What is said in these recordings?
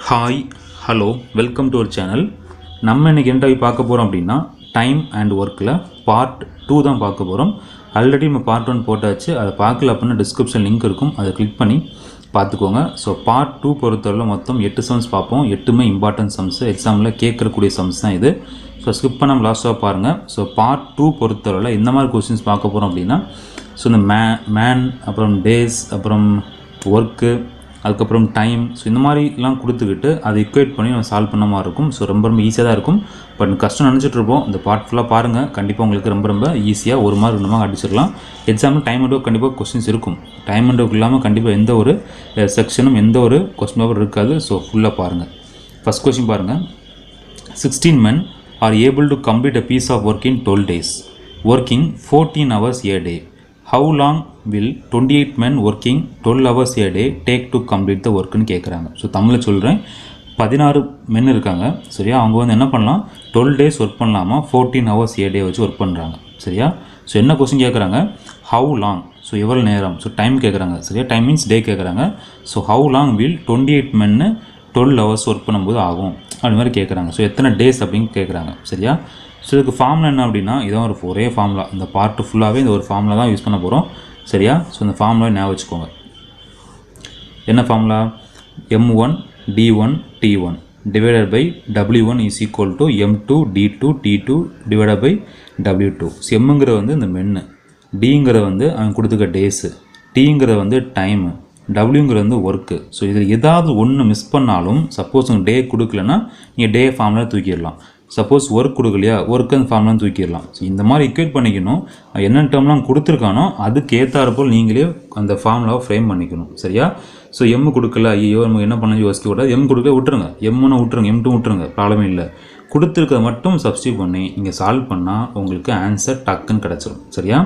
Hi hello welcome to our channel. நம்ம இன்றைக்கி என்ன பார்க்க போகிறோம் அப்படின்னா டைம் அண்ட் ஒர்க்கில் பார்ட் 2 தான் பார்க்க போகிறோம். ஆல்ரெடி நம்ம பார்ட் 1 போட்டாச்சு. அதை பார்க்கல அப்படின்னா டிஸ்கிரிப்ஷன் லிங்க் இருக்கும், அதை கிளிக் பண்ணி பார்த்துக்கோங்க. ஸோ பார்ட் 2 பொறுத்தவரை மொத்தம் 8 சம்ஸ் பார்ப்போம். 8மே இம்பார்ட்டன்ட் சம்ஸு, எக்ஸாமில் கேட்கக்கூடிய சம்ஸ் தான் இது. ஸோ ஸ்கிப் பண்ணாமல் லாஸ்ட்டாக பாருங்கள். ஸோ பார்ட் 2 பொறுத்தவரையில் இந்த மாதிரி கொஸ்டின்ஸ் பார்க்க போகிறோம் அப்படின்னா ஸோ இந்த மேன் அப்புறம் டேஸ் அப்புறம் ஒர்க்கு அதுக்கப்புறம் டைம், ஸோ இந்த மாதிரிலாம் கொடுத்துக்கிட்டு அதை இக்குவேட் பண்ணி நம்ம சால்வ் பண்ண மாதிரி இருக்கும். ஸோ ரொம்ப ஈஸியாக தான் இருக்கும். பட் கஷ்டம் நினச்சிட்டு இருப்போம். இந்த பார்ட் ஃபுல்லாக பாருங்கள், கண்டிப்பாக உங்களுக்கு ரொம்ப ஈஸியாக 1 மார்க் 2 மார்க் அடிச்சிடலாம். எக்ஸாமில் டைம் அண்ட் ஒர்க் கண்டிப்பாக கொஸ்டின்ஸ் இருக்கும். டைம் அண்ட் ஒர்க் இல்லாமல் கண்டிப்பாக எந்த ஒரு செக்ஷனும் எந்த ஒரு கொஸ்டின் பேப்பர் இருக்காது. ஸோ ஃபுல்லாக பாருங்கள். ஃபஸ்ட் கொஸ்டின் பாருங்கள். 16 men are able to complete a piece of work in 12 days, working 14 hours a day. How long will 28 men working 12 hours a day take to complete the work ன்னு கேட்குறாங்க. So தமிழில் சொல்கிறேன், 16 மென் இருக்காங்க சரியா. அவங்க வந்து என்ன பண்ணலாம், 12 days ஒர்க் பண்ணலாமா, 14 hours a day வச்சு ஒர்க் பண்ணுறாங்க சரியா. ஸோ என்ன கொஸ்டின் கேட்குறாங்க, ஹவு லாங், ஸோ எவ்வளோ நேரம், ஸோ டைம் கேட்குறாங்க சரியா. டைம் மீன்ஸ் டே கேட்குறாங்க. ஸோ ஹவு லாங் வில் 28 மென்னு 12 hours ஒர்க் பண்ணும்போது ஆகும் அப்படி மாதிரி கேட்குறாங்க. ஸோ எத்தனை டேஸ் அப்படின்னு கேட்குறாங்க சரியா. ஸோ இதுக்கு ஃபார்முலா என்ன அப்படின்னா இதான் ஒரே ஃபார்முலா. இந்த பார்ட் ஃபுல்லாகவே இந்த ஒரு ஃபார்முலா தான் யூஸ் பண்ண போகிறோம் சரியா. ஸோ இந்த ஃபார்முலா ஞாபகம் வச்சுக்கோங்க. என்ன formula, M1 D1 T1 divided by W1 is equal to M2 D2 T2 divided by W2. So எம்ங்கிற வந்து இந்த மென்னு, டிங்கிற வந்து அவன் கொடுத்துக்க டேஸு, டீங்கிற வந்து டைமு, டபிள்யூங்கிற வந்து ஒர்க்கு. ஸோ இதில் ஏதாவது ஒன்று மிஸ் பண்ணாலும், சப்போஸ் உங்கள் டே கொடுக்கலன்னா நீங்கள் டே ஃபார்முலா தூக்கிடலாம். சப்போஸ் ஒர்க் கொடுக்கலையா, ஒர்க்கு அந்த ஃபார்ம்லாம் தூக்கிடலாம். ஸோ இந்த மாதிரி இக்குவேட் பண்ணிக்கணும். என்ன டேர்ம்லாம் கொடுத்துருக்கானோ அதுக்கு ஏற்றாற்போல் நீங்களே அந்த ஃபார்முலாவை ஃப்ரேம் பண்ணிக்கணும் சரியா. ஸோ எம் கொடுக்கல, ஐயோ நம்ம என்ன பண்ண யோசிக்க கூடாது. எம் கொடுக்க விட்டுருங்க, M1 விட்டுருங்க, M2 விட்டுருங்க, ப்ராப்ளமே இல்லை. கொடுத்துருக்கத மட்டும் சப்ஸ்டியூட் பண்ணி நீங்கள் சால்வ் பண்ணால் உங்களுக்கு ஆன்சர் டக்குன்னு கிடச்சிரும் சரியா.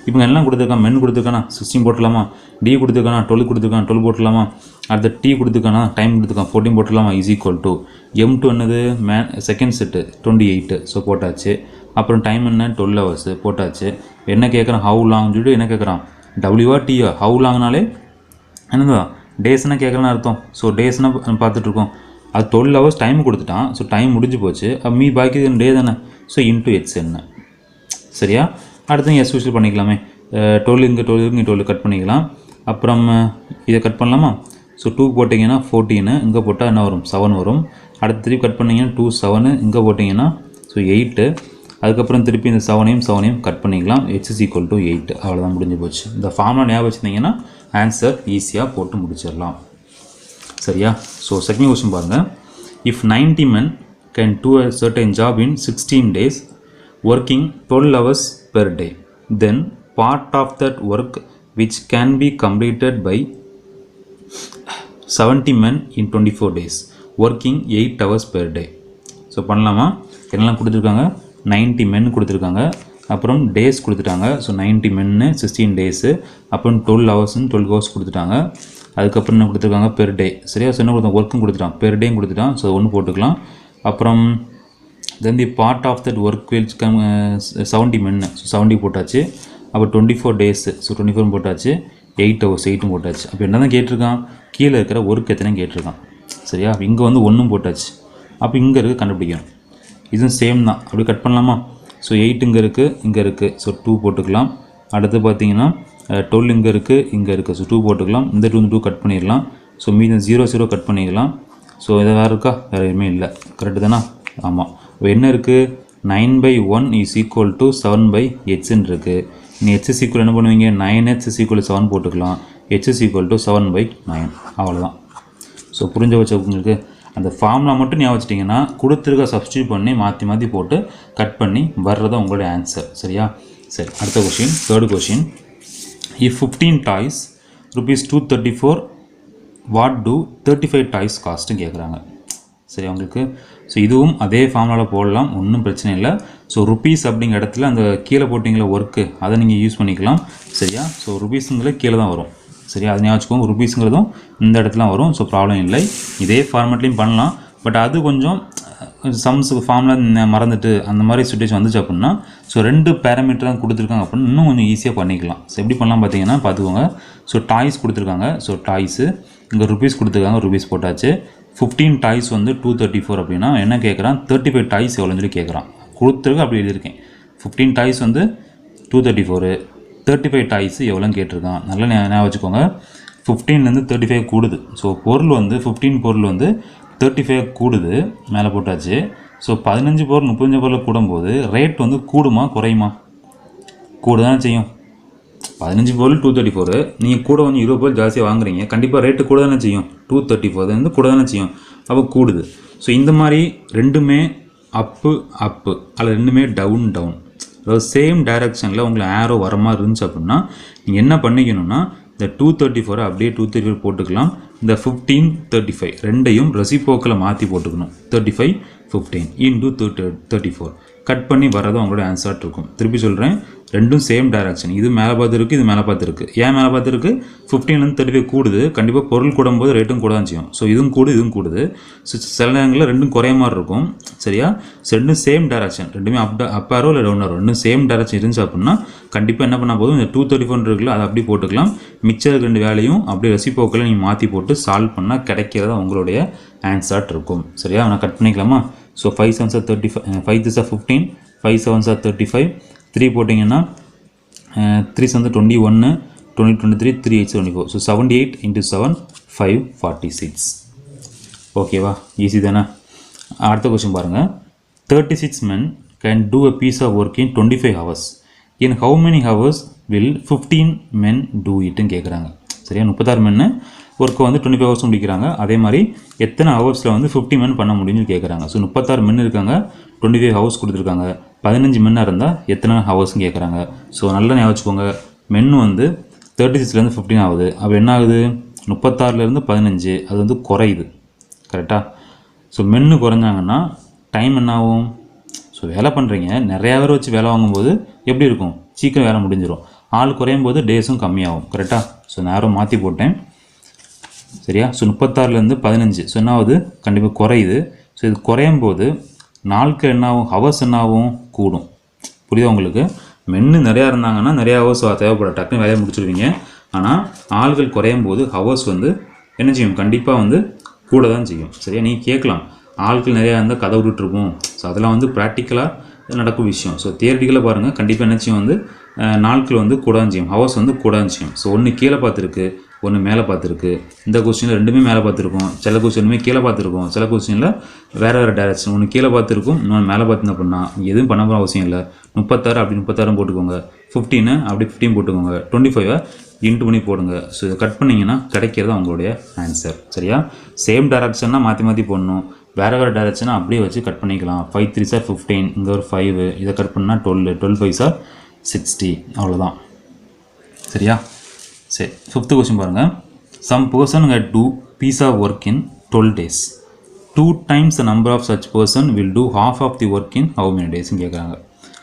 இப்போ எல்லாம் கொடுத்துருக்கான், மென் கொடுத்துருக்கானா 16 போட்டலாமா, டி கொடுத்துருக்கானா 12 கொடுத்துருக்கான் 12 போட்டலாமா, அடுத்த டி கொடுத்துருக்கானா டைம் கொடுத்துருக்கான் 14 போட்டலாமா இஸ் ஈக்குவல் டு M2 என்னது செகண்ட் செட்டு 28 ஸோ போட்டாச்சு. அப்புறம் டைம் என்ன 12 hours போட்டாச்சு. என்ன கேட்குறான், ஹவு லாங் சொல்லிட்டு என்ன கேட்குறான், டபிள்யூவா டியா. ஹவு லாங்னாலே என்னதான் டேஸ்னால் கேட்குறேன்னு அர்த்தம். ஸோ டேஸ்னால் பார்த்துட்ருக்கோம், அது 12 hours டைம் கொடுத்துட்டான். ஸோ டைம் முடிஞ்சு போச்சு. மீ பாக்கி டே தானே. ஸோ இன்ட்டு எக்ஸ் என்ன சரியா. அடுத்து எஸ் யூஸ் பண்ணிக்கலாமே. 12 இங்கே 12 இங்கே 12 கட் பண்ணிக்கலாம். அப்புறம் இதை கட் பண்ணலாமா. ஸோ 2 போட்டிங்கன்னா 14, இங்கே போட்டால் என்ன வரும் 7 வரும். அடுத்து திருப்பி கட் பண்ணிங்கன்னா 2 7, இங்கே போட்டிங்கன்னா ஸோ 8. அதுக்கப்புறம் திருப்பி இந்த 7ஐயும் கட் பண்ணிக்கலாம். H is equal to 8. அவ்வளோதான், முடிஞ்சு போச்சு. இந்த ஃபார்முலா ஞாபகம் வச்சுருந்தீங்கன்னா ஆன்சர் ஈஸியாக போட்டு முடிச்சிடலாம் சரியா. ஸோ செகண்ட் கொஸ்டின் பாருங்கள். If 90 men can do a certain job in 16 days working 12 hours per day, then part of that work which can be completed by 70 men in 24 days working 8 hours per day. So பண்ணலாமா. என்னெல்லாம் கொடுத்துருக்காங்க, 90 men கொடுத்துருக்காங்க, அப்புறம் days கொடுத்துட்டாங்க. So 90 மென்னு 16 days, அப்புறம் 12 ஹவர்ஸ்ன்னு 12 hours கொடுத்துட்டாங்க. அதுக்கப்புறம் என்ன கொடுத்துருக்காங்க, பெர் டே சரியா. ஸோ என்ன கொடுத்தோம், ஒர்க்கும் கொடுத்துட்டான், பெர் டேயும் கொடுத்துட்டான். ஸோ 1 போட்டுக்கலாம். அப்புறம் then the part of that work wills 70 மென்னு, ஸோ 70 போட்டாச்சு. அப்புறம் 24 டேஸு, ஸோ 24 போட்டாச்சு. 8 hours 8 போட்டாச்சு. அப்போ என்ன தான் கேட்டிருக்கான், கீழே இருக்கிற ஒர்க் எத்தனை கேட்டிருக்கான் சரியா. இங்கே வந்து 1 போட்டாச்சு. அப்போ இங்கே இருக்குது கண்டுபிடிக்கணும். இதுவும் சேம் தான், அப்படி கட் பண்ணலாமா. ஸோ 8 இங்கே இருக்குது, ஸோ 2 போட்டுக்கலாம். அடுத்து பார்த்தீங்கன்னா 12 இங்கே இருக்குது, ஸோ 2 போட்டுக்கலாம். இந்த 2 கட் பண்ணிடலாம். ஸோ மீதி 0 0 கட் பண்ணிக்கலாம். ஸோ இதை வேறு இருக்கா, வேறு எதுவுமே இல்லை, கரெக்டு தானே. ஆமாம். இப்போ என்ன இருக்குது, 9/1 இஸ் ஈக்குவல் டு 7/hன்னு இருக்குது. நீ H is equal என்ன பண்ணுவீங்க, 9h is equal to 7 போட்டுக்கலாம். H is equal to 7/9. அவ்வளோதான். ஸோ புரிஞ்ச வச்ச உங்களுக்கு அந்த ஃபார்முலா மட்டும் ஞாபகம் வச்சிட்டிங்கன்னா கொடுத்துருக்க சப்ஸ்டியூட் பண்ணி மாற்றி போட்டு கட் பண்ணி வர்றதா உங்களுடைய ஆன்சர் சரியா. சரி, அடுத்த question, third question. If 15 toys ₹234 what do 35 toys காஸ்ட்டுன்னு கேட்குறாங்க சரி உங்களுக்கு. ஸோ இதுவும் அதே ஃபார்முலாவில் போடலாம், ஒன்றும் பிரச்சனை இல்லை. ஸோ ருபீஸ் அப்படிங்கிற இடத்துல அந்த கீழே போட்டிங்களா ஒர்க்கு, அதை நீங்கள் யூஸ் பண்ணிக்கலாம் சரியா. ஸோ ருபீஸுங்கிற கீழே தான் வரும் சரியா. அது ஞாபகம் வச்சுக்கோங்க, ருபீஸுங்கிறதும் இந்த இடத்துல வரும். ஸோ ப்ராப்ளம் இல்லை, இதே ஃபார்மேட்லேயும் பண்ணலாம். பட் அது கொஞ்சம் சம்ஸுக்கு ஃபார்முலா மறந்துட்டு அந்த மாதிரி சுச்சுவேஷன் வந்துச்சு அப்படின்னா ஸோ 2 பேராமீட்டர் தான் கொடுத்துருக்காங்க அப்படின்னா இன்னும் கொஞ்சம் ஈஸியாக பண்ணிக்கலாம். ஸோ எப்படி பண்ணலாம் பார்த்தீங்கன்னா பார்த்துக்கோங்க. ஸோ டாய்ஸ் கொடுத்துருக்காங்க, ஸோ டாய்ஸு இங்கே ருபீஸ் கொடுத்துருக்காங்க, ருபீஸ் போட்டாச்சு. 15 டாய்ஸ் வந்து 234 அப்படின்னா என்ன கேட்குறான், 35 டாய்ஸ் எவ்வளோன்னு சொல்லி கேட்குறான். கொடுத்துருக்கு அப்படி எழுதியிருக்கேன். 15 டாய்ஸ் வந்து 234, 35 டாய்ஸ் எவ்வளோன்னு கேட்டிருக்கான். நல்லா ஞாபகம் வச்சுக்கோங்க. 15லேருந்து 35 கூடுது. ஸோ பொருள் வந்து 15 பொருள் வந்து 35 கூடுது, மேலே போட்டாச்சு. ஸோ 15 பொருள் 35 பொருள் கூடும்போது ரேட் வந்து கூடுமா குறையுமா? கூட தானே செய்யும். 15 பொருள் 234, நீங்கள் கூட கொஞ்சம் 20 பொருள் ஜாஸ்தியாக வாங்குறீங்க, கண்டிப்பாக ரேட்டு கூட தானே செய்யும். 234 வந்து கூட தானே செய்யும், அப்போ கூடுது. ஸோ இந்த மாதிரி ரெண்டுமே அப்பு அதில் ரெண்டுமே டவுன். அதாவது சேம் டைரக்ஷனில் உங்களுக்கு ஆரோ வர மாதிரி இருந்துச்சு அப்படின்னா நீங்கள் என்ன பண்ணிக்கணும்னா இந்த 234 அப்படியே 234 போட்டுக்கலாம். இந்த 15 35 ரெண்டையும் ரெசிப்ரோக்கலை மாற்றி போட்டுக்கணும். 35 15 இன்டூ 34 கட் பண்ணி வரது அவங்களோட ஆன்சர்ட் இருக்கும். திருப்பி சொல்கிறேன், ரெண்டும் சேம் டைரக்ஷன். இது மேலே பார்த்து இருக்குது, இது மேலே பார்த்து இருக்குது. ஏன் மேலே பார்த்து இருக்குது? 15லேருந்து 35 கூடுது, கண்டிப்பாக பொருள் கூடும்போது ரேட்டும் கூட தான் செய்யும். ஸோ இதுவும் இதுவும் கூடுது. ஸோ சில நேரங்களில் ரெண்டும் குறைய மாதிரி இருக்கும். சரியா? ரெண்டும் சேம் டைரக்ஷன், ரெண்டுமே அப் ஆரோ இல்லை டவுன் ஆரோ ரெண்டும் சேம் டைரக்ஷன் இருந்துச்சு அப்படின்னா கண்டிப்பாக என்ன பண்ண போதும், இந்த 234 இருக்குல்ல அதை அப்படியே போட்டுக்கலாம். மிச்சம் ரெண்டு வேலையும் அப்படியே ரெசிப்ரோக்கலை நீங்கள் மாற்றி போட்டு சால்வ் பண்ணால் கிடைக்கிறதா உங்களுடைய ஆன்சர்ட் இருக்கும். சரியா? நான் கட் பண்ணிக்கலாமா? So 5 7s are 35, 5 3s are 15, 5 7s are 35, 3 போட்டிங்கன்னா 3s வந்து 21, 20 23, 3 8 24. So 78 into 7 546. ஓகேவா? ஈஸி தானே? அடுத்த கொஸ்டின் பாருங்கள். 36 men can do a piece of work in 25 hours. In how many hours will 15 men do it? கேட்குறாங்க. சரியா? 36 மென்னு ஒர்க்கை வந்து 25 ஹவர்ஸ் முடிக்கிறாங்க. அதே மாதிரி எத்தனை ஹவர்ஸில் வந்து 50 மென் பண்ண முடியும்னு கேட்குறாங்க. ஸோ 36 மென் இருக்காங்க, 25 ஹவர்ஸ் கொடுத்துருக்காங்க. 15 மென்னாக இருந்தால் எத்தனை ஹவர்ஸ்ன்னு கேட்குறாங்க. ஸோ நல்லா ஞாபகம் வச்சுக்கோங்க, மென்னு வந்து 36லேருந்து 15 ஆகுது. அப்போ என்ன ஆகுது? 36லேருந்து 15 அது வந்து குறையுது. கரெக்டாக? ஸோ மென்னு குறைஞ்சாங்கன்னா டைம் என்ன ஆகும்? ஸோ வேலை பண்ணுறீங்க, நிறையா பேர் வச்சு வேலை வாங்கும்போது எப்படி இருக்கும்? சீக்கிரம் வேலை முடிஞ்சிடும். ஆள் குறையும் போது டேஸும் கம்மியாகும். கரெக்டாக? ஸோ நேரம் மாற்றி போட்டேன். சரியா? ஸோ 36லேருந்து 15 ஸோ என்ன ஆகுது? கண்டிப்பாக குறையுது. ஸோ இது குறையும் போது நாட்கள் என்ன ஆகும்? ஹவர்ஸ் என்ன ஆகும்? கூடும். புரியுதா உங்களுக்கு? மென்னு நிறையா இருந்தாங்கன்னா நிறையா ஹவர்ஸ் தேவைப்படும், டக்குன்னு வேலையை முடிச்சுடுவீங்க. ஆனால் ஆள்கள் குறையும் போது ஹவர்ஸ் வந்து என்ன செய்யும்? கண்டிப்பாக வந்து கூட தான் செய்யும். சரியா? நீங்கள் கேட்கலாம், ஆட்கள் நிறையா இருந்தால் கதை விட்டுருக்கும். ஸோ அதெல்லாம் வந்து ப்ராக்டிக்கலாக நடக்கும் விஷயம். ஸோ தியரிட்டிக்கலாக பாருங்கள், கண்டிப்பாக என்ன செய்யும்? வந்து நாட்கள் வந்து கூட தான் செய்யும், ஹவர்ஸ் வந்து கூட தான் செய்யும். ஸோ ஒன்று கீழே பார்த்துருக்கு, ஒன்று மேலே பார்த்துருக்கு. இந்த கொஸ்டினில் ரெண்டுமே மேலே பார்த்துருக்கோம், சில கொஸ்டினுமே கீழே பார்த்துருக்கோம், சில கொஸ்டினில் வேறு டைரக்ஷன். ஒன்று கீழே பார்த்துருக்கும், இன்னொன்று மேலே பார்த்துருந்தா அப்படின்னா எதுவும் பண்ண போகிற அவசியம் இல்லை. 36 அப்படி 36 போட்டுக்கோங்க, 15 அப்படி 15 போட்டுக்கோங்க, 25 இன்ட்டு பண்ணி போடுங்க. ஸோ இதை கட் பண்ணிங்கன்னா கிடைக்கிறது அவங்களுடைய ஆன்சர். சரியா? சேம் டைரக்ஷன்னா மாற்றி போடணும், வேறு டைரக்ஷனாக அப்படியே வச்சு கட் பண்ணிக்கலாம். 5 3s are 15, இங்கே ஒரு 5, இதை கட் பண்ணால் 12, 12 5s are 60. அவ்வளோதான். சரியா? சரி, 5th கொஸ்டின் பாருங்கள். Some person had do piece of work in 12 days. 2 times the number of such person will do half of the work in how many days கேட்குறாங்க.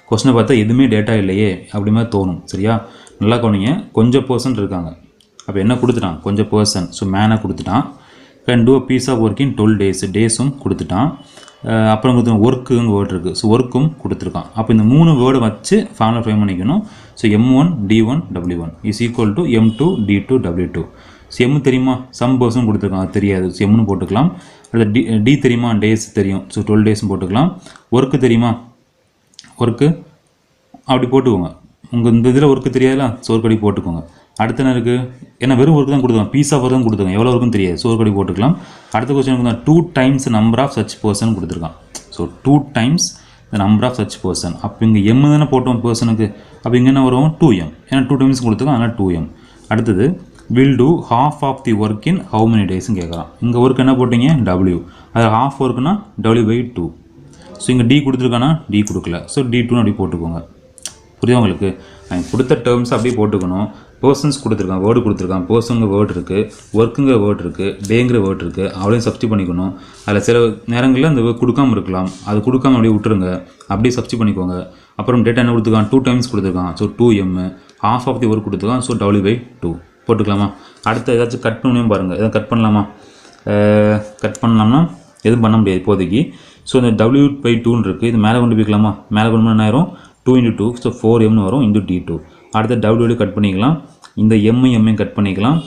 கொஸ்டினை பார்த்தா எதுவுமே டேட்டா இல்லையே அப்படி மாதிரி தோணும். சரியா? நல்லா கவனிங்க. கொஞ்சம் பர்சன் இருக்காங்க, அப்போ என்ன கொடுத்துட்டான்? கொஞ்சம் பர்சன். ஸோ மேனை கொடுத்துட்டான். Can do a piece of work in 12 days, டேஸும் கொடுத்துட்டான். அப்புறம் கொடுத்து ஒர்க்குன்னு வேர்டு இருக்குது, ஸோ ஒர்க்கும் கொடுத்துருக்கான். அப்போ இந்த 3 வேர்டு வச்சு ஃபார்முலா ஃப்ரேம் பண்ணிக்கணும். So M1 D1 W1 is equal to M2 D2 W2. So M தெரியுமா? சம் பர்சன் கொடுத்துருக்கான், அது தெரியாது, ஸோ Mனு போட்டுக்கலாம். அடுத்து D தெரியுமா? டேஸ் தெரியும், ஸோ 12 days போட்டுக்கலாம். ஒர்க்கு தெரியுமா? ஒர்க்கு அப்படி போட்டுக்கோங்க. உங்கள் இந்த இதில் ஒர்க்கு தெரியாதுல, ஸோ ஒர்க் அடி போட்டுக்கோங்க. அடுத்த என்ன இருக்குது? ஏன்னா வெறும் ஒர்க்கு தான் கொடுத்துருக்காங்க, பீஸ் ஆஃப் ஒர்க் தான் கொடுத்துருக்காங்க, எவ்வளோ ஒர்க்குன்னு தெரியாது, ஸோ ஒர்க் அடி போட்டுக்கலாம். அடுத்த கொஸ்டினுக்கு தான் 2 times number of such person கொடுத்துருக்கான். So 2 times the number of such person. அப்போ இங்கே M தானே போட்டோம் பர்சனுக்கு, அப்போ இங்கே என்ன வரும்? 2M. ஏன்னா 2 times கொடுத்துருக்கான், அதனால் 2M. அடுத்தது will do half of the work in how many டேஸ்ன்னு கேட்குறான். இங்கே ஒர்க் என்ன போட்டிங்க? W. அது ஹாஃப் ஒர்க்குனா W/2. ஸோ இங்கே D கொடுத்துருக்கானா? D கொடுக்கல, ஸோ D2ன்னு அப்படி போட்டுக்கோங்க. புரியுதா உங்களுக்கு? கொடுத்த டேர்ம்ஸ் அப்படியே போட்டுக்கணும். பர்சன்ஸ் கொடுத்துருக்கான், வேர்டு கொடுத்துருக்கான், பர்சனுங்க வேர்டு இருக்குது, ஒர்க்குங்கிற வேர்டு இருக்குது, டேங்கிற வேர்டு இருக்குது, அவளையும் சப்ஸ்டிட் பண்ணிக்கணும். அதில் சில நேரங்களில் அந்த கொடுக்காமல் இருக்கலாம், அது கொடுக்காம அப்படியே விட்டுருங்க, அப்படியே சப்ஸ்டிட் பண்ணிக்கோங்க. அப்புறம் டேட்டா என்ன கொடுத்துருக்கான்? 2 times கொடுத்துருக்கான், so 2M. Half of the work கொடுத்துருக்கான், ஸோ W/2 போட்டுக்கலாமா? அடுத்த ஏதாச்சும் கட் பண்ணியும் பாருங்கள், எதாவது கட் பண்ணலாமா? கட் பண்ணலாம்னா எதுவும் பண்ண முடியாது இப்போதைக்கு. ஸோ இந்த W/2ன்னு இருக்குது, இது மேலே கொண்டு போய்க்கலாமா? மேலே கொண்டு போனால் என்ன ஆயிரும்? 2 × 2, ஸோ 4Mனு வரும், இன்ட்டு D2. அடுத்த W கட் பண்ணிக்கலாம், இந்த M கட் பண்ணிக்கலாம்,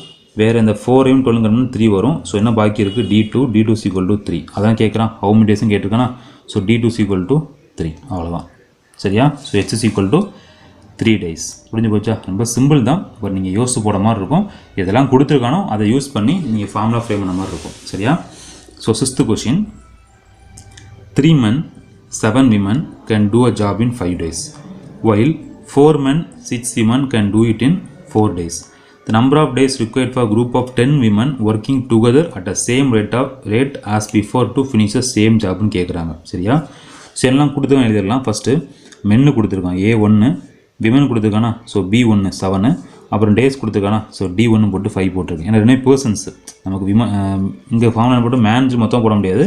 வேறு இந்த 4ஐயும் 12 3 வரும். ஸோ என்ன பாக்கி இருக்குது, D2 = 3. அதான் கேட்குறான், ஹவு மெனி டேஸ்ன்னு கேட்டிருக்கானா. ஸோ D2 = 3, அவ்வளோதான். சரியா? So H = 3 days. புரிஞ்சு போச்சா? ரொம்ப சிம்பிள் தான், பட் நீங்கள் யோசிச்சு போட மாதிரி இருக்கும். இதெல்லாம் கொடுத்துருக்கானோ அதை யூஸ் பண்ணி நீங்கள் ஃபார்முலா ஃப்ரேம் பண்ண மாதிரி இருக்கும். சரியா? So 6th question, 3 men 7 women can do a job in 5 days while 4 men 6 women can do it in 4 days. The number of days required for a group of 10 women working together at the same rate as before to finish the same job னு கேட்குறாங்க. சரியா? So எல்லாம் கொடுத்துருக்கான், எழுதிடலாம். First மென்னு கொடுத்துருக்கான் A1, women கொடுத்துருக்கானா. So B1 7, அப்புறம் days கொடுத்துருக்கானா. So D1 போட்டு 5 போட்டிருக்கேன். ஏன்னா ரெண்டுமே பர்சன்ஸ் நமக்கு இங்கே ஃபார்முலா போட்டு மேன் மொத்தம் போட முடியாது.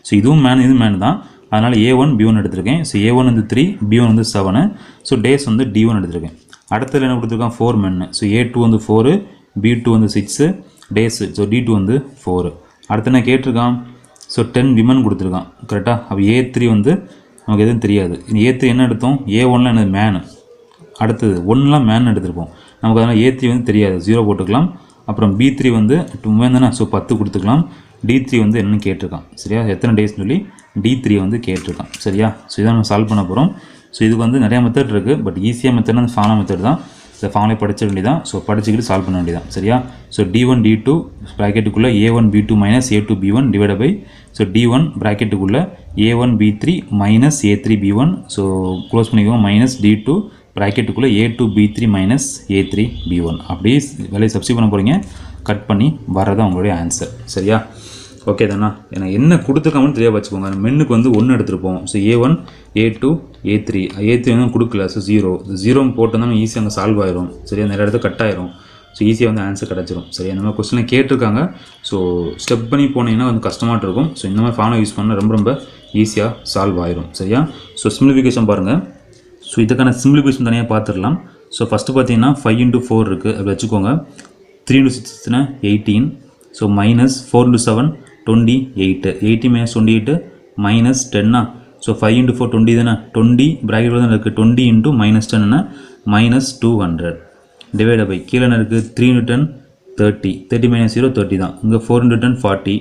ஸோ இதுவும் மேன், இதுவும் மேன் தான். அதனால் A1 B1 எடுத்திருக்கேன். ஸோ A1 வந்து 3, B1 வந்து 7. ஸோ டேஸ் வந்து D1 எடுத்திருக்கேன். அடுத்தது என்ன கொடுத்துருக்கான், 4 மென்னு. ஸோ A2 வந்து 4, B2 வந்து 6, டேஸு. ஸோ D2 வந்து 4. அடுத்து என்ன கேட்டிருக்கான், ஸோ 10 விமன் கொடுத்துருக்கான். கரெக்டாக? அப்போ A3 வந்து நமக்கு எதுவும் தெரியாது. A3 என்ன எடுத்தோம், A1ல் என்னது மேனு, அடுத்தது 1லாம் மேன் எடுத்திருப்போம். நமக்கு அதனால் A3 வந்து தெரியாது, 0 போட்டுக்கலாம். அப்புறம் B3 வந்து 2 தானே, ஸோ 10 கொடுத்துக்கலாம். D3 வந்து என்னன்னு கேட்டிருக்கான். சரியா? எத்தனை டேஸ்னு சொல்லி D3 வந்து கேட்டிருக்கான். சரியா? ஸோ இதான் நம்ம சால்வ் பண்ண போகிறோம். ஸோ இதுக்கு வந்து நிறையா மெத்தட் இருக்குது, பட் ஈஸியாக மெத்தட்னா அந்த ஃபார்முலா மெத்தட் தான். இந்த ஃபார்முலா படிச்ச வேண்டியதான். ஸோ படிச்சுக்கிட்டு சால்வ் பண்ண வேண்டியதான். சரியா? ஸோ D1 D2 ப்ராக்கெட்டுக்குள்ளே A1 B2 minus A2 B1 divide by, so D1 ப்ராக்கெட்டுக்குள்ளே A1 B3 minus A3 B1, so close பண்ணிக்குவோம், மைனஸ் D2 ப்ராக்கெட்டுக்குள்ளே A2 B3 minus A3 B1. அப்படியே வேலையை சப்ஸ்டிட் பண்ண போகிறீங்க, கட் பண்ணி வர்றதான் உங்களுடைய ஆன்சர். சரியா? ஓகே தானா? எனக்கு என்ன கொடுத்துருக்காமனு தெரியாது வச்சுக்கோங்க. மென்னுக்கு வந்து 1 எடுத்துருப்போம். ஸோ A1 A2 A3 வந்து கொடுக்கல. ஸோ 0 போட்டோம்னா ஈஸியாக அங்கே சால்வ் ஆயிரும். சரியா? நிறைய இடத்துல கட் ஆயிரும். ஸோ ஈஸியாக வந்து ஆன்சர் கிடச்சிரும். சரியா? இந்த மாதிரி கொஸ்டினை கேட்டிருக்காங்க. ஸோ ஸ்டெப் பண்ணி போனீங்கன்னா கொஞ்சம் கஷ்டமாட்டு இருக்கும். ஸோ இந்த மாதிரி ஃபார்முலா யூஸ் பண்ணால் ரொம்ப ஈஸியாக சால்வ் ஆயிரும். சரியா? ஸோ சிம்பிளிஃபிகேஷன் பாருங்கள். ஸோ இதுக்கான சிம்பிளிஃபிகேஷன் தனியாக பார்த்துடலாம். ஸோ ஃபஸ்ட்டு பார்த்தீங்கன்னா 5 × 4 இருக்குது, அப்படி வச்சுக்கோங்க. 3 × 6 18. So minus 4 × 7 28. 80 - 28 மைனஸ் 10. ஸோ 5 × 4 20 தானே, 20 ப்ராக்கெட் தான் இருக்குது. 20 × -10 மைனஸ் 200 டிவைட் பை கீழே இருக்குது 3 × 10 30. 30 - 0 30 தான். இங்கே 4 × 10 40.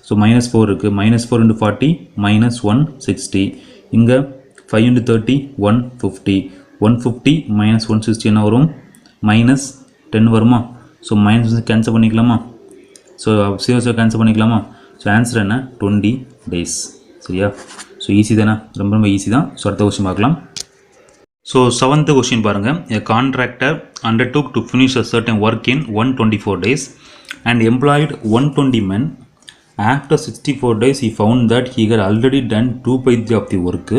ஸோ -4 இருக்குது. -4 × 40 மைனஸ் 160. இங்கே 5 × 30 150. 150 மைனஸ் 160 என்ன வரும், மைனஸ் 10 வருமா. ஸோ மைனஸ் கேன்சல் பண்ணிக்கலாமா. ஸோ 0 கேன்சல் பண்ணிக்கலாமா. ஸோ ஆன்சர் என்ன, 20 days. சரியா? ஸோ ஈஸி தானே, ரொம்ப ஈஸி தான். ஸோ அடுத்த கொஸ்டின் பார்க்கலாம். ஸோ 7th கொஸ்டின் பாருங்கள். A contractor undertook to finish a certain work in 124 days and employed 120 men. After 64 days he found that he had already done 2/3 of the work.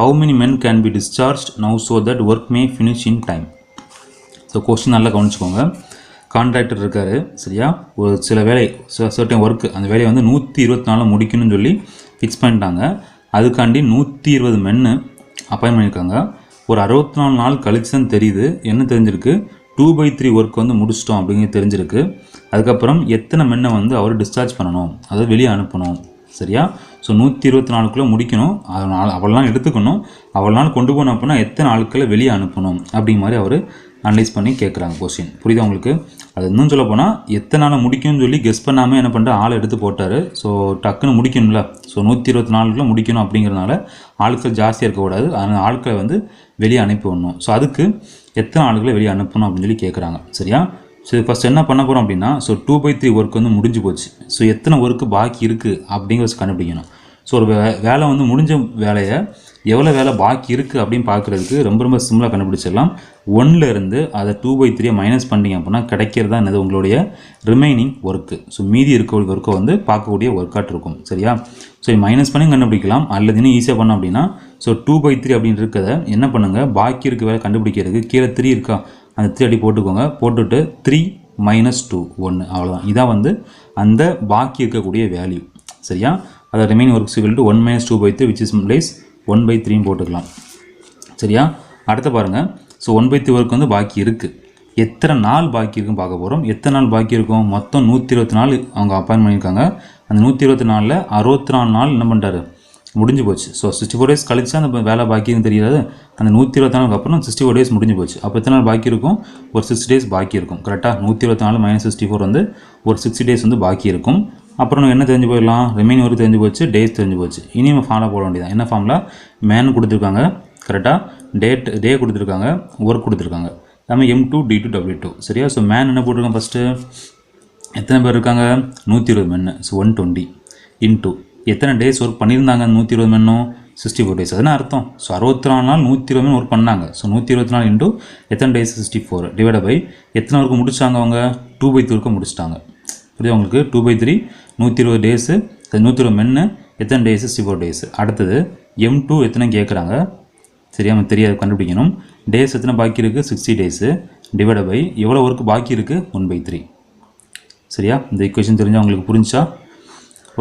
How many men can be discharged now so that work may finish in time? So question நல்லா கவனிச்சுக்கோங்க. Contractor இருக்கார். சரியா? ஒரு சில வேலை, certain work, அந்த வேலையை வந்து 124 முடிக்கணும்னு சொல்லி ஃபிக்ஸ் பண்ணிட்டாங்க. அதுக்காண்டி 120 மென்னு அப்பாயின் பண்ணியிருக்காங்க. ஒரு 64 நாள் கழிச்சு தான் தெரியுது, என்ன தெரிஞ்சிருக்கு, 2/3 ஒர்க் வந்து முடிச்சிட்டோம் அப்படிங்கிறது தெரிஞ்சிருக்கு. அதுக்கப்புறம் எத்தனை மென்னை வந்து அவர் டிஸ்சார்ஜ் பண்ணணும், அதாவது வெளியே அனுப்பணும். சரியா? ஸோ 124க்குள்ளே முடிக்கணும், அவ்வளோ நாள் எடுத்துக்கணும். அவ்வளோ நாள் கொண்டு போனோம் அப்படின்னா எத்தனை ஆட்களை வெளியே அனுப்பணும் அப்படிங்கிற மாதிரி அவர் அனலைஸ் பண்ணி கேட்குறாங்க கொஸ்டின். புரியுதா உங்களுக்கு? அது இன்னும் சொல்ல போனால் எத்தனை நாள் முடிக்கணும்னு சொல்லி கெஸ் பண்ணாமல் என்ன பண்ணுற ஆளை எடுத்து போட்டார். ஸோ டக்குன்னு முடிக்கணும்ல. ஸோ 124 முடிக்கணும் அப்படிங்கிறதுனால ஆட்கள் ஜாஸ்தியாக இருக்கக்கூடாது. அதனால் ஆட்களை வந்து வெளியே அனுப்பி விடணும். ஸோ அதுக்கு எத்தனை ஆட்களை வெளியே அனுப்பணும் அப்படின்னு சொல்லி கேட்குறாங்க. சரியா? ஸோ ஃபஸ்ட் என்ன பண்ண போகிறோம் அப்படின்னா, ஸோ 2/3 ஒர்க் வந்து முடிஞ்சு போச்சு. ஸோ எத்தனை ஒர்க்கு பாக்கி இருக்குது அப்படிங்கிறத கண்டுபிடிக்கணும். ஸோ ஒரு வேலை வந்து முடிஞ்ச வேலையை எவ்வளோ வேலை பாக்கி இருக்குது அப்படின்னு பார்க்குறதுக்கு ரொம்ப சிம்பிளாக கண்டுபிடிச்சிடலாம். 1ல் இருந்து அதை 2/3 மைனஸ் பண்ணிங்க அப்படின்னா கிடைக்கிறதா என்னது, உங்களுடைய ரிமைனிங் ஒர்க்கு. ஸோ மீதி இருக்க ஒர்க்கை வந்து பார்க்கக்கூடிய ஒர்க்காட் இருக்கும். சரியா? ஸோ மைனஸ் பண்ணி கண்டுபிடிக்கலாம். அல்லது இன்னும் ஈஸியாக பண்ணோம் அப்படின்னா, ஸோ 2/3 அப்படின்னு இருக்கிறத என்ன பண்ணுங்கள், பாக்கி இருக்க வேலை கண்டுபிடிக்கிறதுக்கு கீழே 3 இருக்கா, அந்த 3 அடி போட்டுக்கோங்க. போட்டுவிட்டு 3 - 2 1, அவ்வளோதான். இதான் வந்து அந்த பாக்கி இருக்கக்கூடிய வேல்யூ. சரியா? அதை remaining works equal to 1 - 2/3 which is place 1/3 போட்டுக்கலாம். சரியா? அடுத்து பாருங்கள். ஸோ 1/3 ஒர்க் வந்து பாக்கி இருக்குது. எத்தனை நாள் பாக்கி இருக்குன்னு பார்க்க போகிறோம். எத்தனை நாள் பாக்கி இருக்கும், மொத்தம் 124 அவங்க அப்பாயின் பண்ணியிருக்காங்க. அந்த 124ல் 64 நாள் என்ன பண்ணுறாரு, முடிஞ்சு போச்சு. ஸோ 64 டேஸ் கழிச்சா அந்த வேலை பாக்கின்னு தெரியாது. அந்த 124 நாளுக்கு அப்புறம் 64 டேஸ் முடிஞ்சு போச்சு. அப்போ எத்தனை நாள் பாக்கி இருக்கும்? ஒரு 6 டேஸ் பாக்கி இருக்கும். கரெக்டாக 124 - 64 வந்து ஒரு 60 டேஸ் வந்து பாக்கி இருக்கும். அப்புறம் என்ன தெரிஞ்சு போயிடலாம்? ரிமைனிங் ஒர்க் தெரிஞ்சு போச்சு, டேஸ் தெரிஞ்சு போச்சு. இனி நம்ம ஃபார்முலா போட வேண்டியதான். என்ன ஃபார்முலா? மேன் கொடுத்துருக்காங்க, கரெக்டாக டே கொடுத்துருக்காங்க, ஒர்க் கொடுத்துருக்காங்க. நம்ம M2 D2 W2 சரியா? ஸோ மேன் என்ன போட்டிருக்கோம்? ஃபஸ்ட்டு எத்தனை பேர் இருக்காங்க? 120 மென்னு. ஸோ 120 இன்ட்டு எத்தனை டேஸ் ஒர்க் பண்ணியிருந்தாங்க? 120 மென்னும் 64 டேஸ். அதுனா அர்த்தம். ஸோ 64 நாள் 120 மென் ஒர்க் பண்ணாங்க. ஸோ 124 இன்ட்டு எத்தனை டேஸ்? 64 டிவைட் பை எத்தனை ஒர்க்கு முடிச்சாங்க அவங்க? 2/3 ஒர்க்கு முடிச்சிட்டாங்க. புரியுது உங்களுக்கு? 2/3 120 டேஸு, 120 மென்னு, எத்தனை டேஸு? 64 டேஸு. அடுத்தது M2 எத்தனை கேட்குறாங்க? சரியா? நம்ம தெரியாது, கண்டுபிடிக்கணும். டேஸ் எத்தனை பாக்கி இருக்குது? 60 டேஸு டிவைட் பை எவ்வளோ ஒர்க்கு பாக்கி இருக்குது? 1/3. சரியா? இந்த ஈக்குவேஷன் தெரிஞ்சால் உங்களுக்கு புரிஞ்சா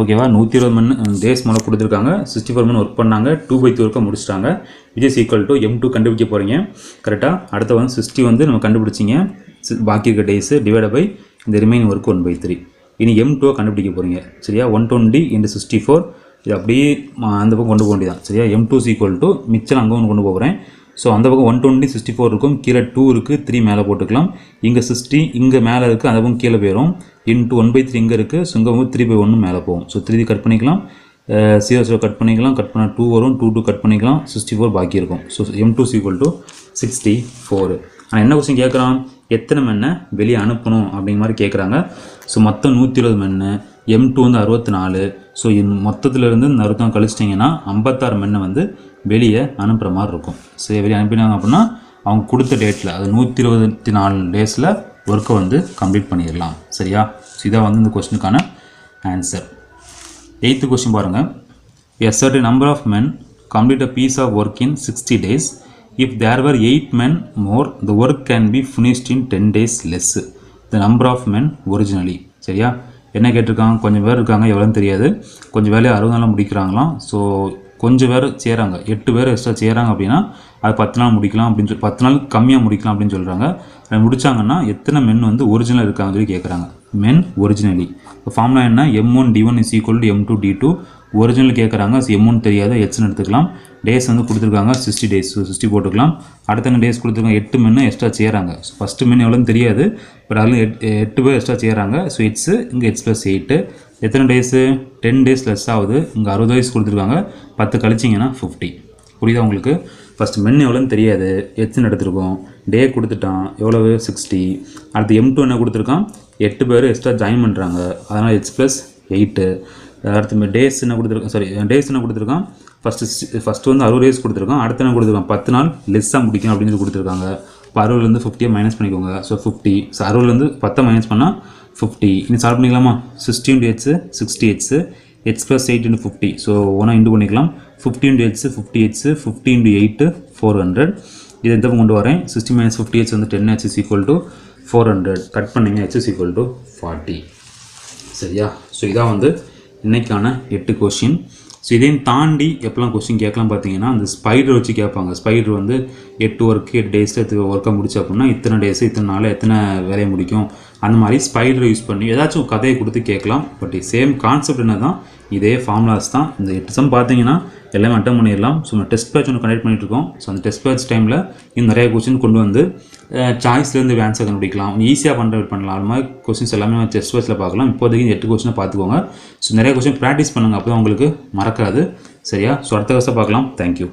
ஓகேவா? 120 மண் டேஸ் மூலம் கொடுத்துருக்காங்க, 64 மண் ஒர்க் பண்ணாங்க, 2/3 ஒர்க்கை முடிச்சிட்டாங்க. Which is equal to M2 கண்டுபிடிக்க போகிறீங்க. கரெக்டாக? அடுத்த வந்து 60 வந்து நம்ம கண்டுபிடிச்சிங்க, பாக்கி இருக்க டேஸு டிவைட் பை இந்த ரிமைனிங் ஒர்க்கு 1/3. இனி M2 கண்டுபிடிக்க போகிறீங்க. சரியா? 120 × 64 இது அப்படியே அந்த பக்கம் கொண்டு போக வேண்டியதான். சரியா? M2 is equal to மிச்சம் அங்கே ஒன்று கொண்டு போகிறேன். ஸோ அந்த பக்கம் 120 64 இருக்கும், கீழே 2 இருக்குது, 3 மேலே போட்டுக்கலாம். இங்கே 60 இங்கே மேலே இருக்குது, அந்த பக்கம் கீழே போயிடும். இன்ட்டு 1/3 இங்கே இருக்குது, ஸோ இங்கே 3/1 மேலே போகும். ஸோ 3 கட் பண்ணிக்கலாம், 0 கட் பண்ணிக்கலாம், கட் பண்ணால் 2 வரும், 2 கட் பண்ணிக்கலாம், 64 பாக்கி இருக்கும். So M2 is equal to 64. ஆனால் என்ன கொஸ்டின் கேட்குறான்? எத்தனை மென்னை வெளியே அனுப்பணும் அப்படிங்கிற மாதிரி கேட்குறாங்க. ஸோ மொத்தம் 120 மென்னு, M2 வந்து 64. ஸோ மொத்தத்துலேருந்து இந்த 64 கழிச்சிட்டிங்கன்னா 56 மென்னை வந்து வெளியே அனுப்புகிற மாதிரி இருக்கும். சரி, வெளியே அனுப்பினாங்க அப்படின்னா அவங்க கொடுத்த டேட்டில், அது 124 டேஸில் ஒர்க்கை வந்து கம்ப்ளீட் பண்ணிடலாம். சரியா? ஸோ இதான் வந்து இந்த கொஸ்டினுக்கான ஆன்சர். 8th கொஸ்டின் பாருங்கள். A certain number of men complete a piece of work in 60 days. If there were 8 men more, the work can be finished in 10 days less. The number of men originally. சரியா? என்ன கேட்டிருக்காங்க? கொஞ்சம் பேர் இருக்காங்க, எவ்வளோன்னு தெரியாது. கொஞ்சம் வேலையை 60 நாளில் முடிக்கிறாங்களாம். ஸோ கொஞ்சம் பேர் செய்கிறாங்க, 8 பேர் எக்ஸ்ட்ரா செய்கிறாங்க அப்படின்னா அது 10 நாள் முடிக்கலாம் அப்படின்னு சொல்லி, 10 நாள் கம்மியாக முடிக்கலாம் அப்படின்னு சொல்கிறாங்க. அது முடித்தாங்கன்னா எத்தனை மென் வந்து ஒரிஜினல் இருக்காங்கன்னு சொல்லி கேட்குறாங்க. மென் ஒரிஜினலி. இப்போ ஃபார்முலா என்ன? M1 D1 is equal to M2 D2. Original கேட்குறாங்க, M1 தெரியாது, Hன்னு எடுத்துக்கலாம். டேஸ் வந்து கொடுத்துருக்காங்க 60 டேஸ், ஸோ 60 போட்டுக்கலாம். அடுத்த டேஸ் கொடுத்துருக்காங்க 8 மென்னு எக்ஸ்ட்ரா செய்கிறாங்க. ஸோ ஃபஸ்ட்டு மென் எவ்வளோன்னு தெரியாது, பட் அதில் 8 பேர் எக்ஸ்ட்ரா செய்கிறாங்க. ஸோ இட்ஸு இங்கே H + 8. எத்தனை டேஸு? 10 டேஸ் லெஸ் ஆகுது. இங்கே 60 வயசு கொடுத்துருக்காங்க, 10 கழிச்சிங்கன்னா 50. புரியுதா உங்களுக்கு? ஃபஸ்ட்டு மென் எவ்வளோன்னு தெரியாது, Hன்னு எடுத்துருக்கோம். டே கொடுத்துட்டான், எவ்வளவு? 60. அடுத்து M2 என்ன கொடுத்துருக்கான்? 8 பேர் எக்ஸ்ட்ரா ஜாயின் பண்ணுறாங்க, அதனால் H + 8. அடுத்து டேஸ் என்ன கொடுத்துருக்கான்? டேஸ் என்ன கொடுத்துருக்கான்? ஃபஸ்ட்டு வந்து 60 டேஸ் கொடுத்துருக்கான். அடுத்து என்ன கொடுத்துருக்கான்? 10 நாள் லெஸ்ஸாக முடிக்கணும் அப்படின்னு சொல்லி கொடுத்துருக்காங்க. இப்போ 60லேருந்து 50 மைனஸ் பண்ணிக்கோங்க. ஸோ 50. ஸோ 60லேருந்து 10 மைனஸ் பண்ணால் 50. இனி சால்வ் பண்ணிக்கலாமா? 60 × H 60H, H + 8 × 50. ஸோ ஒன்றா இன்டு பண்ணிக்கலாம். 50 × H 50H, 50 × 8 400. இது எந்த கொண்டு வரேன்? 60 - 50H வந்து 10H is equal to 400. Cut பண்ணிங்க, H is equal to 40. சரியா? ஸோ இதான் வந்து இன்றைக்கான 8 கொஷின். ஸோ இதையும் தாண்டி எப்போலாம் கொஸ்டின் கேட்கலாம் பார்த்தீங்கன்னா, அந்த ஸ்பைடர் வச்சு கேட்பாங்க. ஸ்பைடர் வந்து 8 ஒர்க்கு 8 டேஸில் ஒர்க்கை முடிச்சு அப்படின்னா இத்தனை டேஸு இத்தனை நாள் எத்தனை வேலையை முடிக்கும், அந்த மாதிரி ஸ்பைடரை யூஸ் பண்ணி ஏதாச்சும் கதையை கொடுத்து கேட்கலாம். பட் சேம் கான்செப்ட் என்ன தான், இதே ஃபார்முலாஸ் தான். இந்த 8 சம் பார்த்தீங்கன்னா எல்லாமே அட்டன் பண்ணிடலாம். ஸோ நம்ம டெஸ்ட் பேட்ச் ஒன்று கண்டக்ட் பண்ணிட்டுருக்கோம். ஸோ அந்த டெஸ்ட் பேட்ச் டைமில் இன்னும் நிறைய கொஸ்டின் கொண்டு வந்து சாய்ஸ்லேருந்து ஆன்சர் கண்டுபிடிக்கலாம், ஈஸியாக பண்ணலாம். அது மாதிரி கொஸ்டின்ஸ் எல்லாமே டெஸ்ட் பேட்ச்சில் பார்க்கலாம். இப்போதைக்கு 8 கொஸ்டினை பார்த்துக்கோங்க. ஸோ நிறைய கொஸ்டின் ப்ராக்டிஸ் பண்ணுங்கள், அப்போ தான் உங்களுக்கு மறக்காது. சரியா? ஸோ அடுத்த வருஷம் பார்க்கலாம். தேங்க்யூ.